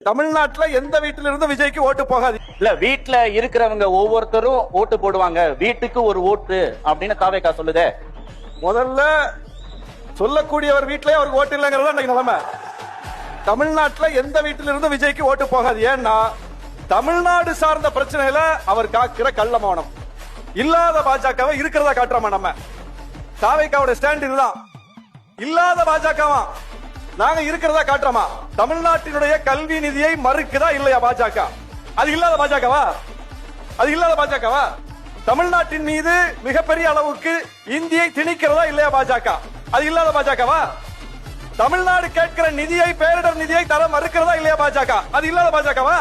தமிழ்நாட்டுல எந்த வீட்டில இருந்து விஜய்க்கு ஓட்டு போகாது. இல்ல வீட்டுல இருக்கிறவங்க ஒவ்வொருத்தரும் ஓட்டு போடுவாங்க, வீட்டுக்கு ஒரு ஓட்டு அப்படின்னு தாவேகா சொல்லுதே. முதல்ல சொல்லக்கூடியவர் வீட்டிலே அவருக்கு ஓட்டு இல்லைங்கிறது அன்னைக்கு நிலைமை. தமிழ்நாட்டுல எந்த வீட்டில இருந்து விஜய்க்கு ஓட்டு போகாது. ஏன்னா தமிழ்நாடு சார்ந்த பிரச்சனையில அவர் காக்கிற கள்ள மௌனம். இல்லாத பாஜகவை இருக்கிறதா காட்டுறோமா நம்ம. தாவேகாவோட ஸ்டாண்ட் இதுதான். இல்லாத பாஜகவா நாங்க இருக்கிறதா காட்டுறோமா. தமிழ்நாட்டினுடைய கல்வி நிதியை மறுக்குதா இல்லையா பாஜக? அது இல்லாத பாஜகவா? அது இல்லாத பாஜகவா? தமிழ்நாட்டின் மீது மிகப்பெரிய அளவுக்கு இந்தியை திணிக்கிறதா இல்லையா பாஜக? அது இல்லாத பாஜகவா? தமிழ்நாடு கேட்கிற நிதியை, பேரிடர் நிதியை தர மறுக்கிறதா இல்லையா பாஜக? அது இல்லாத பாஜகவா?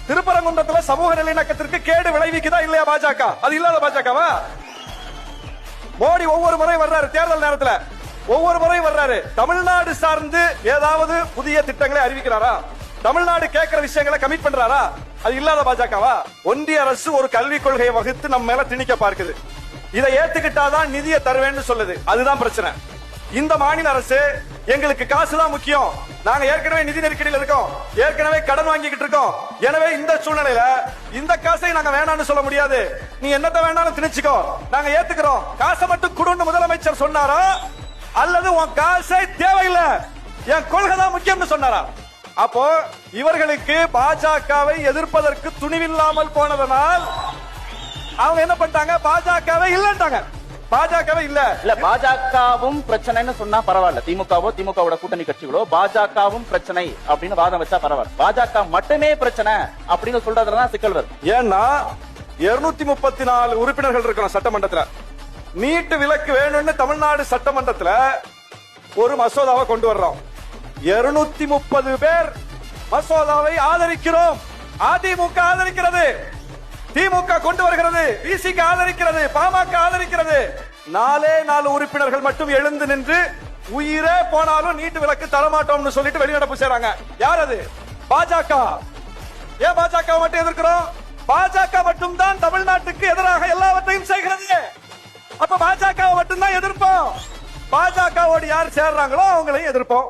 திருப்பரங்குன்றத்துல சமூக நல்லிணக்கத்திற்கு கேடு விளைவிக்குதா இல்லையா பாஜக? அது இல்லாத பாஜகவா? மோடி ஒவ்வொரு முறை வர்றாரு, தேர்தல் நேரத்தில் ஒவ்வொரு முறை வர்றாரு, தமிழ்நாடு சார்ந்து ஏதாவது புதிய திட்டங்களை அறிவிக்கிறாரா? தமிழ்நாடு கேட்கிற விஷயங்களை கமிட் பண்றாரா? அது இல்லாத பாஜகவா? ஒன்றிய அரசு ஒரு கல்விக் கொள்கையை வகுத்து நம்ம மேல திணிக்க பார்க்குது. இதை ஏத்துக்கிட்டாதான் நிதியை தருவேன்னு சொல்லுது. அதுதான் பிரச்சனை. இந்த மாநில அரசு எங்களுக்கு காசுதான் முக்கியம், நாங்க ஏற்கனவே நிதி நெருக்கடியில் இருக்கோம், ஏற்கனவே கடன் வாங்கிக்கிட்டு இருக்கோம், எனவே இந்த சூழ்நிலையில இந்த காசை நாங்க வேணாம்னு சொல்ல முடியாது, நீ என்னத்த வேணாலும் திணிச்சுக்கோ, நாங்க ஏத்துக்கிறோம், காசை மட்டும் கொடுன்னு முதலமைச்சர் சொன்னாரா அல்லது உன் காசை தேவையில்லை, என் கொள்கை தான் முக்கியம்னு சொன்னாரா? அப்போ இவர்களுக்கு பாஜகவை எதிர்ப்பதற்கு துணிவில்லாமல் போனதனால் அவங்க என்ன பண்ணிட்டாங்க? பாஜகவை இல்லன்றாங்க. பாஜகவே இல்ல இல்ல பாஜகவும் பிரச்சனைன்னு சொன்னா பரவாயில்ல, திமுகவோ திமுகவோட கூட்டணி கட்சிகளோ பாஜகவும் பிரச்சனை அப்படின்னு வாதம் வச்சா பரவாயில்ல, பாஜக மட்டுமே பிரச்சனை அப்படின்னு சொல்றதுதான் சிக்கல் வருது. ஏன்னா 234 உறுப்பினர்கள் இருக்கிறோம் சட்டமன்றத்தில். நீட்டு விலக்கு வேணும்னு தமிழ்நாடு சட்டமன்றத்தில் ஒரு மசோதாவை கொண்டு வர்றோம். 230 பேர் மசோதாவை ஆதரிக்கிறோம். அதிமுக ஆதரிக்கிறது, திமுக கொண்டு வருகிறது, பிசிக ஆதரிக்கிறது, பாமக ஆதரிக்கிறது. 4 உறுப்பினர்கள் மட்டும் எழுந்து நின்று உயிரே போனாலும் நீட்டு விலக்கு தரமாட்டோம்னு சொல்லிட்டு வெளிநடப்பு செய்றாங்க. யார் அது? பாஜக. ஏன் பாஜக மட்டும் எதிர்க்கிறோம்? பாஜக மட்டும் தான் தமிழ்நாட்டுக்கு எதிராக எல்லாவற்றையும் செய்கிறது. அப்ப பாஜக மட்டும் தான் எதிர்ப்போம். பாஜகவோடு யார் சேர்றாங்களோ அவங்களையும் எதிர்ப்போம்.